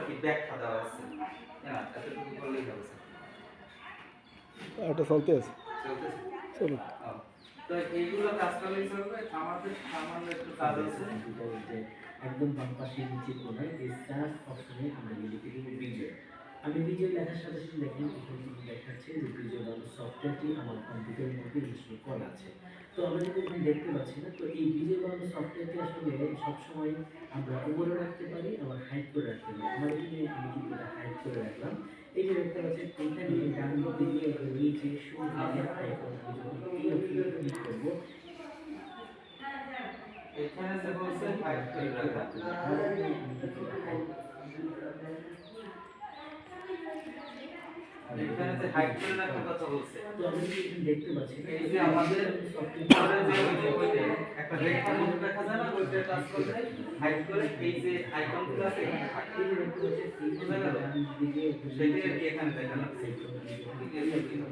আর কি ব্যাখ্যা দেওয়া আছে। না এতটুকু বললেই হবে স্যার। এটা চলতে আছে, চলতেছে। চলুক। তো এইগুলো কাজ করলেই চলবে। আমাদের সামান্য একটু কাজ আছে। যে একদম বাম পাশে নিচে কোনায় এই সার্চ অপশনে আমরা লিখে দেব বিজয়। আমি বিজয় লেখার সাথে সাথে দেখেন এখানে কিন্তু দেখাচ্ছে যে বিজয় নামক সফটওয়্যারটি আমার কম্পিউটারের মধ্যে ইনস্টল করা আছে। তো আমরা কিন্তু এখানে দেখতে পাচ্ছি না। তো এই বিজয় নামক সফটওয়্যারটি আসলে সবসময় আমরা উপরে রাখতে পারি আবার হাইড করে রাখতে পারি। আমার এখানে আমি কিন্তু এটা হাইড করে রাখলাম। এই যে দেখতে পাচ্ছেন এখানে ডান দিকে নিচে শো আইকন, আমি যখন এই অপশনে ক্লিক করব এখানে যে বলছে হাইড করে রাখা। এখানে যে হাইড করে রাখার কথা বলছে। তো আমি এখানে দেখতে পাচ্ছি এই যে আমাদের সফটওয়্যারে যে ওইটা একটা রেখার মতো দেখা যায় না, ওইটা টাচ করলে হাইড করে এই যে আইকনগুলো আছে এখানে থাকে। এই যে দেখতে পাচ্ছেন এই যে ডান দিকে সেটা কি এখানে দেখানো আছে।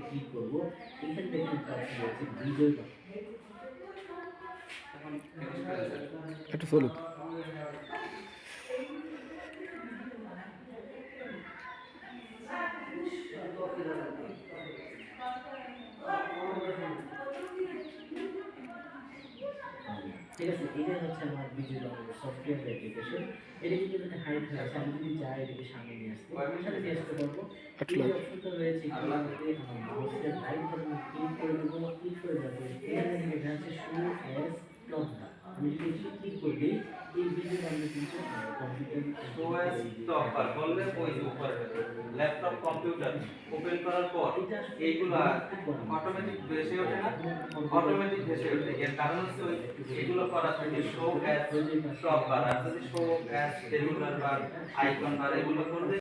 ক্লিক করব এখানে দেখেন একটা অপশন আছে বিজয় বাটন। এখন ফিনিশ করে স্যার। এটা চলুক। ঠিক আছে, এটা হচ্ছে আমার বিজয় বাংলা সফটওয়্যার অ্যাপ্লিকেশন। এটা কিন্তু এখানে হাইড হয়ে আছে। আমি যদি চাই এটাকে সামনে নিয়ে আসতে সামনে নিয়ে আসতে পারবো। এই অপশনটা রয়েছে এখানে আমাদের মাউসের রাইট বাটন ক্লিক করে দেবো। ক্লিক করে দেবো এখানে লেখা আছে শো অ্যাজ টপডা। আমি যদি এখানে ক্লিক করে দিই এই বিজয় বাংলা কিন্তু কম্পিউটার শো অ্যাজ টপার বললে ওই যে উপরে ল্যাপটপ কম্পিউটার ওপেন করার পর এইগুলা অটোমেটিক ভেসে ওঠে না, অটোমেটিক ভেসে ওঠে। এর কারণ হচ্ছে ওই এগুলো করা থাকে শো অ্যাজ টপ বার, আর যদি শো অ্যাজ রেগুলার বার আইকন বার এগুলো করলে